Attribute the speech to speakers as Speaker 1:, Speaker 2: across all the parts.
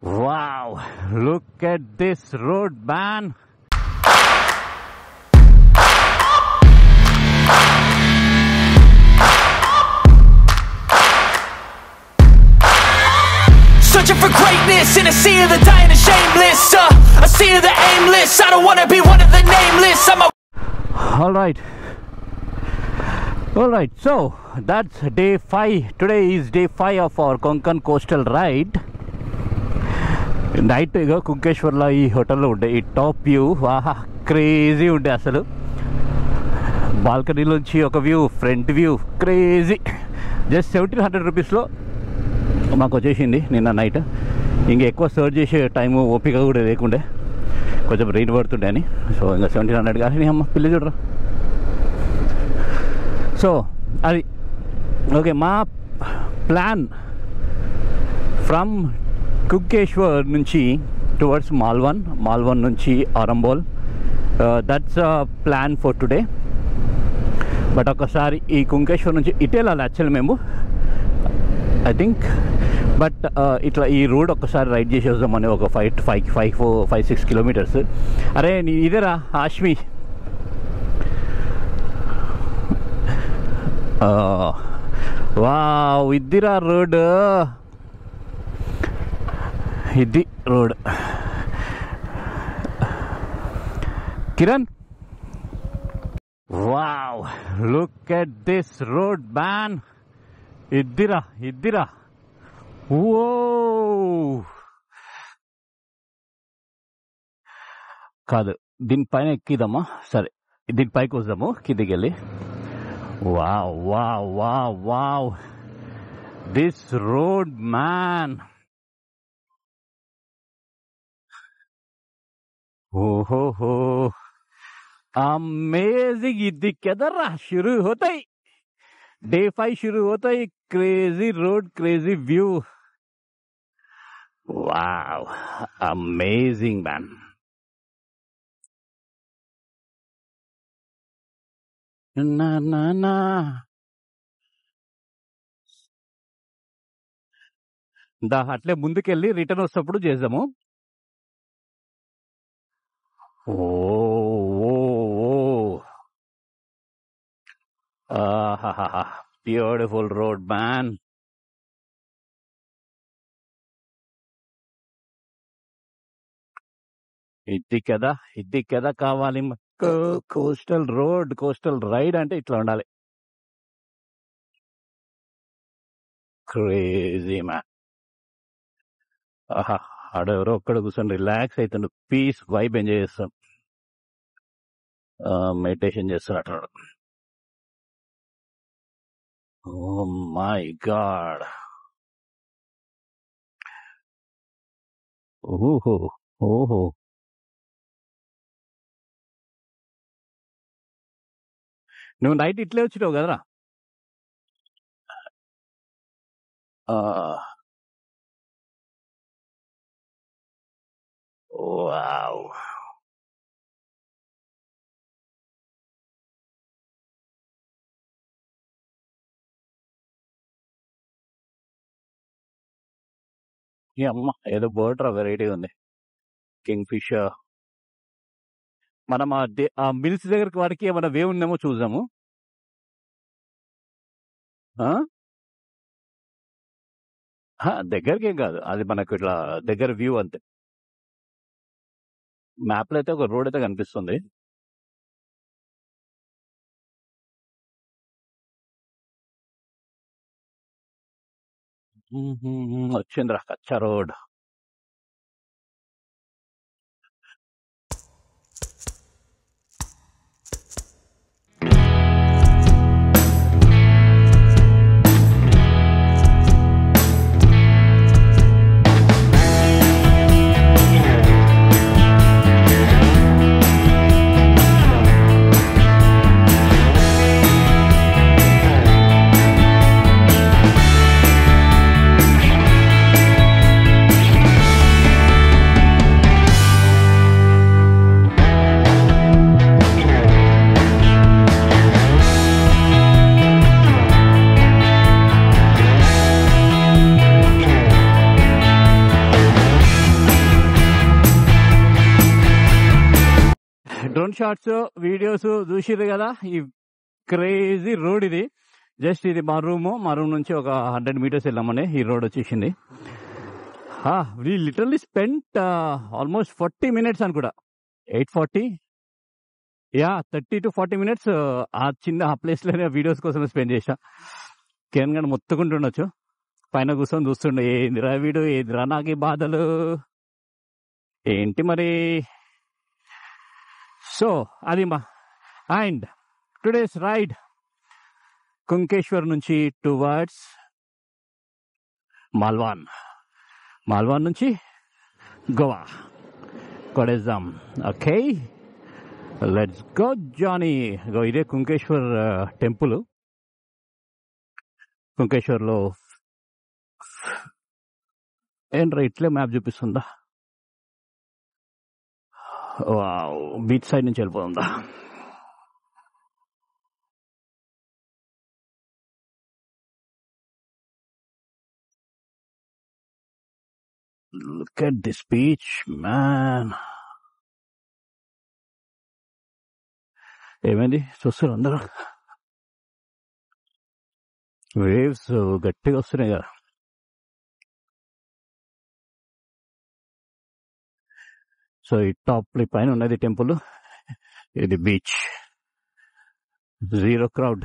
Speaker 1: Wow, look at this road, man.
Speaker 2: Searching for greatness in a sea of the dying and shameless, a sea of the aimless. I don't wanna be one of the nameless. I'm a
Speaker 1: All right, so that's day 5. Today is day 5 of our Konkan coastal ride. Night ఇక కుంకేశ్వర్లో ఈ హోటల్లో ఉండే ఈ top view వాహా crazy ఉండే అసలు బాల్కనీలోంచి ఒక view front view crazy. Just 1700 రూపీస్లో మాకు వచ్చేసింది నిన్న నైట్. ఇంకా ఎక్కువ సర్చ్ చేసే టైము ఓపిక కూడా లేకుండే, కొంచెం రెయిన్ పడుతుండే అని. సో ఇంకా 1700 కానీ అమ్మ పిల్లి చూడరా. సో అది ఓకే. మా ప్లాన్ ఫ్రమ్ కుంకేశ్వర్ నుంచి టువర్డ్స్ మాల్వన్ నుంచి Arambol, that's plan for today. But ఒకసారి ఈ కుంకేశ్వర్ నుంచి ఇటే వెళ్ళాలి యాక్చువల్లీ మేము, ఐ థింక్. బట్ ఇట్లా ఈ రోడ్ ఒక్కసారి రైడ్ చేసి వద్దామని ఒక 5-6 కిలోమీటర్స్. అరే ఇదేరా ఆష్మి, వావ్ ఇద్దిరా రోడ్, ఇది road. Kiran, wow look at this road man. ఇద్దిరా ఓ కాదు, దీనిపైన ఎక్కిద్దామా? సరే దీనిపైకి వద్దాము కిందికి వెళ్ళి. Wow wow wow wow this road man. ఓహో अमेजिंग. ఇది కెదరా शुरू होता ही डे 5 शुरू होता ही crazy road, crazy view. Wow amazing man. ना ना ना దా అట్లే ముందుకెళ్ళి రిటర్న్ వస్తప్పుడు చేద్దాము. Beautiful road man. ఇది కదా కావాలి కోస్టల్ రోడ్, కోస్టల్ రైడ్ అంటే ఇట్లా ఉండాలి. Crazy man. ఆహా ఆడెవరో ఒక్కడ కూర్చొని రిలాక్స్ అవుతుండు, పీస్ వైబ్ ఎంజాయ్ చేస్తాం, మెడిటేషన్ చేస్తున్నట్టు. Oh my God. ఓహో ఓహో నువ్వు నైట్ ఇట్లే వచ్చినావు కదరా? వావ్ ఈ అమ్మ ఏదో బర్డ్ రా, వెరైటీ ఉంది. Kingfisher. మనం ఆ మిల్స్ దగ్గరికి వాడికి ఏమైనా వే ఉందేమో చూద్దాము. దగ్గరికి ఏం కాదు, అది మనకు ఇట్లా దగ్గర వ్యూ అంతే. మ్యాప్ లో అయితే ఒక రోడ్ అయితే కనిపిస్తుంది. వచ్చిందిరా కచ్చా రోడ్. డ్రోన్ షాట్స్ వీడియోస్ చూసిర్రు కదా. ఈ క్రేజీ రోడ్ ఇది. జస్ట్ ఇది మా రూమ్ నుంచి ఒక 100 meters వెళ్ళామని ఈ రోడ్ వచ్చేసింది. We literally spent almost 40 minutes అనుకుంటా. 8:40 30 to 40 minutes ఆ చిన్న ఆ ప్లేస్లోనే వీడియోస్ కోసం స్పెండ్ చేసా. కిరణ్ గంట మొత్తుకుంటుండొచ్చు, పైన కూర్చొని చూస్తుండే, ఏందిరా వీడు, ఏందిరా నాకు ఈ బాధలు ఏంటి మరి. సో అది మా అండ్ టుడేస్ రైడ్ కుంకేశ్వర్ నుంచి టువర్డ్స్ మాల్వాన్ నుంచి గోవా కొడేద్దాం. Okay, let's go Johnny. ఇదే కుంకేశ్వర్ టెంపుల్. కుంకేశ్వర్లో ఏంట్రా ఇట్లే మ్యాప్ చూపిస్తుందా? బీచ్ సైడ్ నుంచి వెళ్ళిపోతుందా? Look at this beach, man. ఏమైంది చూస్తారు అందరూ? వేవ్స్ గట్టిగా వస్తున్నాయి కదా. సో ఈ టాప్ పైన ఉన్నది టెంపుల్, ఇది బీచ్. Zero crowd.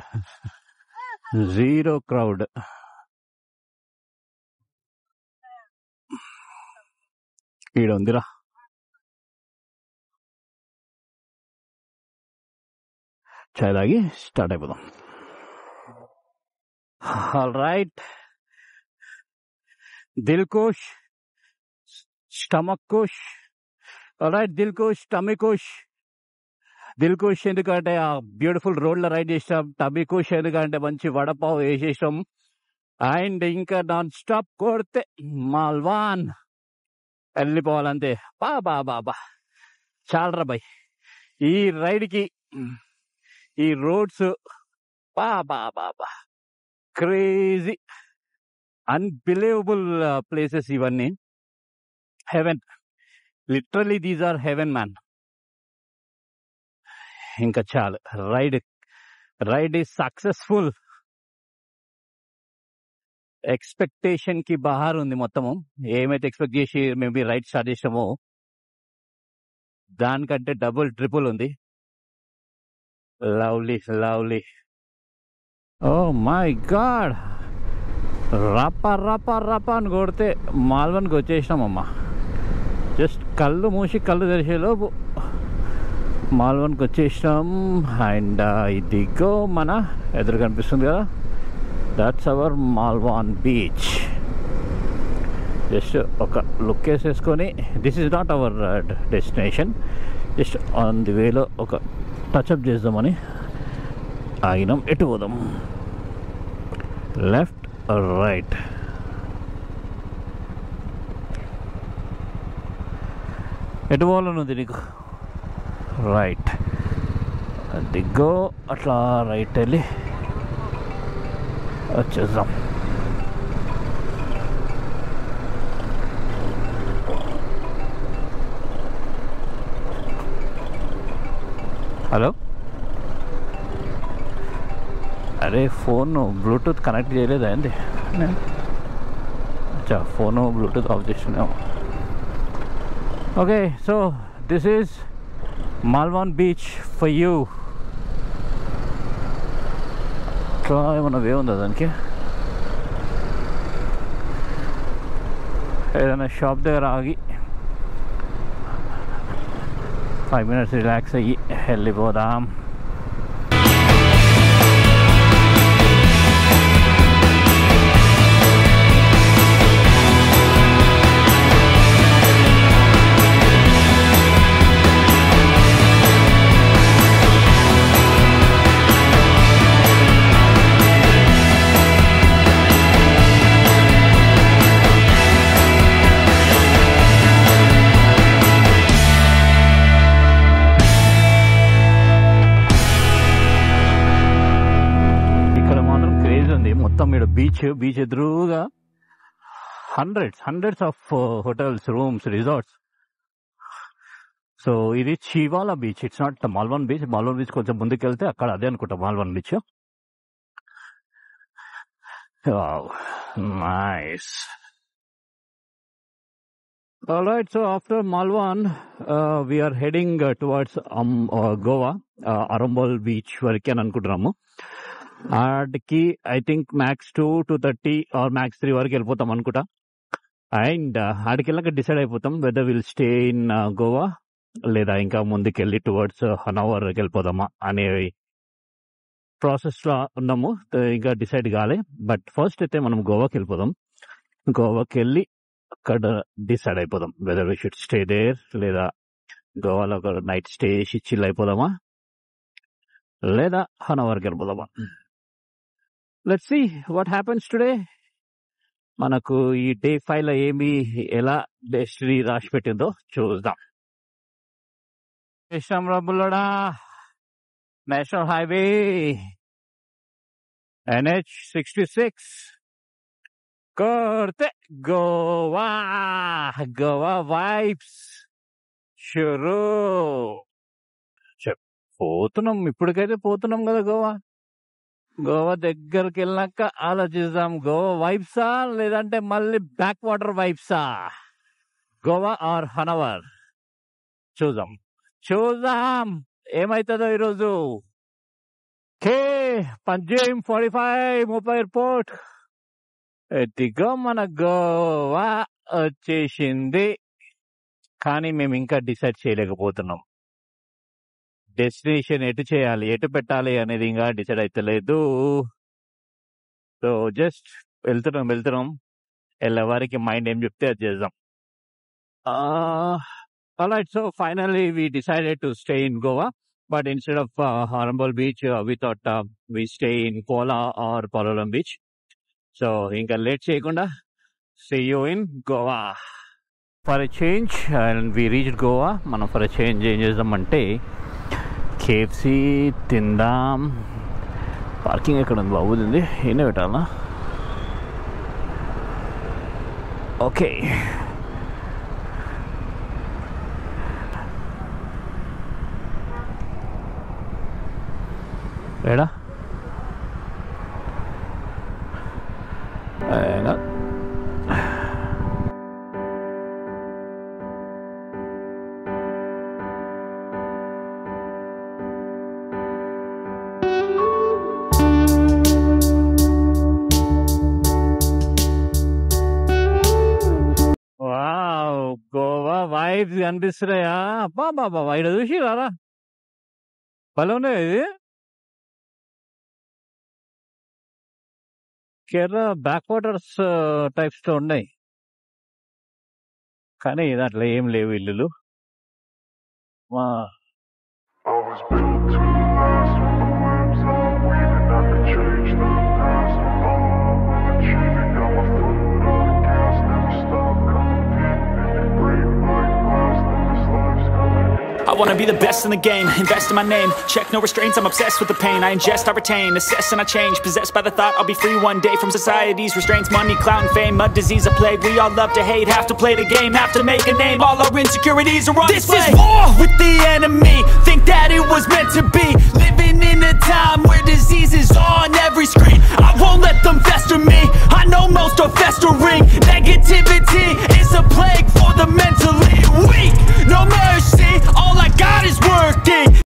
Speaker 1: ఈడ ఉందిరా. చాయ్ తాగి స్టార్ట్ అయిపోదాం. ఆల్ రైట్, దిల్కుష్ స్టమక్ కుష్. ఆల్ రైట్, దిల్కుష్ ఎందుకంటే ఆ బ్యూటిఫుల్ రోడ్ లో రైడ్ చేసాం. టబీకుష్ ఎందుకంటే మంచి వడపావ్ వేసేసాం. అండ్ ఇంకా నాన్ స్టాప్ కొడితే మాల్వాన్ వెళ్ళిపోవాలంతే. బాబా చాలరా బాయ్ ఈ రైడ్ కి. ఈ రోడ్స్ బాబా క్రేజీ, అన్బిలీవబుల్ ప్లేసెస్ ఇవన్నీ. Heaven, literally these are heaven man. ఇంకా చాలు, రైడ్ ఈజ్ సక్సెస్ఫుల్. ఎక్స్పెక్టేషన్ కి బహార్ ఉంది మొత్తము. ఏమైతే ఎక్స్పెక్ట్ చేసి మేము రైడ్ స్టార్ట్ చేసామో దానికంటే డబుల్ ట్రిపుల్ ఉంది. లవ్లీ. ఓ మై గాడ్, రప్ప అని కొడితే మాల్వన్కి వచ్చేసినామమ్మా. జస్ట్ కళ్ళు మూసి కళ్ళు తెరిచేలోపు మాల్వన్కి వచ్చేసినాం. అండ్ ఇదిగో మన ఎదురు కనిపిస్తుంది కదా, that's our Malvan beach. Just ఒక లుక్ వేసేసుకొని, this is not our destination, just on the వేలో ఒక టచ్అప్ చేద్దామని ఆగినాం. ఎటు పోదాం? Left right? ఎటు పోవాలని ఉంది నీకు? రైట్. దిగ్గో అట్లా రైట్ వెళ్ళి వచ్చేద్దాం. హలో, అరే ఫోన్ బ్లూటూత్ కనెక్ట్ చేయలేదా అండి? అచ్చా, ఫోను బ్లూటూత్ ఆఫ్ చేస్తున్నాము. Okay, so this is Malvan beach for you. ఇట్లా ఏమన్నా వే ఉందా దానికి? ఏదైనా షాప్ దగ్గర ఆగి 5 minutes రిలాక్స్ అయ్యి వెళ్ళిపోదాం. మొత్తం ఇక్కడ బీచ్ ఎదురుగా hundreds of hotels, rooms, resorts. So ఇది Chivla beach. It's not Malvan beach. Malvan beach కొంచెం ముందుకు వెళ్తే అక్కడ అదే అనుకుంటా Malvan beach. Nice. All right, so after Malwan, we are heading towards Goa, Arambol beach వరకే అనుకుంటున్నాము. ఆడికి I think max 2:30 or max 3 వరకు వెళ్ళిపోతాం అనుకుంటా. అండ్ ఆడికి వెళ్ళాక డిసైడ్ అయిపోతాం whether will stay in Goa లేదా ఇంకా ముందుకెళ్ళి టువర్డ్స్ హనవర్కి వెళ్ళిపోదామా అనే ప్రాసెస్ లో ఉన్నాము. ఇంకా డిసైడ్ కాలే. బట్ ఫస్ట్ అయితే మనం గోవాకి వెళ్ళిపోదాం. గోవాకి వెళ్ళి అక్కడ డిసైడ్ అయిపోదాం whether we should stay there లేదా గోవాలో ఒక నైట్ స్టే చేసి చిల్ అయిపోదామా లేదా హనవర్కి వెళ్ళిపోదామా. Let's see what happens today. మనకు ఈ డే 5 లో ఏమి ఎలా డెస్టినీ రాసి పెట్టిందో చూద్దాం. బుల్లడా నేషనల్ హైవే NH66 करते गोवा. गोवा వైబ్స్ షురూ. పోతున్నాం, ఇప్పటికైతే పోతున్నాం కదా గోవా. గోవా దగ్గరికి వెళ్ళాక ఆలోచిద్దాం, గోవా వైబ్సా లేదంటే మళ్ళీ బ్యాక్ వాటర్ వైబ్సా, గోవా ఆర్ హనవర్. చూద్దాం ఏమైతుందో ఈరోజు. పంజేమ్ 45 మోపా ఎయిర్పోర్ట్. ఎదిగో మన గోవా వచ్చేసింది. కానీ మేము ఇంకా డిసైడ్ చేయలేకపోతున్నాం. డెస్టినేషన్ ఎటు చేయాలి, ఎటు పెట్టాలి అనేది ఇంకా డిసైడ్ అయితలేదు. సో జస్ట్ వెళ్తున్నాం. వెళ్ళేవారికి మైండ్ ఏం చెప్తే అది చేద్దాం. Alright, so finally we decided to stay in Goa, but instead of Arambol beach, we thought we stay in Kola or Palolem beach. So ఇంకా లేట్ చేయకుండా see you in Goa. For a change, and we reached Goa. మనం for a change ఏం చేద్దామంటే KFC తిందాం. Parking ఎక్కడ ఉంది బాగుంది, ఏనే పెట్టాలా? ఓకే, ఏడా గోవా వైబ్స్ కనిపిస్తున్నాయా? అబ్బా బాబా, ఇక్కడ చూసి రారా, భలే ఉన్నాయి. ఇది కేరళ బ్యాక్ వాటర్స్ టైప్స్ లో ఉన్నాయి, కానీ దాంట్లో ఏం లేవు ఇల్లులు.
Speaker 3: I was built to last with the webs I'm weaving. I could change the past, all I'm achieving. Got my foot on the gas, never stop competing. If you break my glass, then this life's gonna end.
Speaker 2: I wanna be the best in the game, invest in my name, check no restraints, I'm obsessed with the pain. I ingest, I retain, assess and I change, possessed by the thought I'll be free one day from society's restraints. Money, clout and fame, a disease, a plague. We all love to hate, have to play the game, have to make a name. All our insecurities are on display. This is war with the enemy, think that it was meant to be. Living in a time where disease is on every screen. I won't let them fester me, I know most are festering. Negativity is a plague for the men.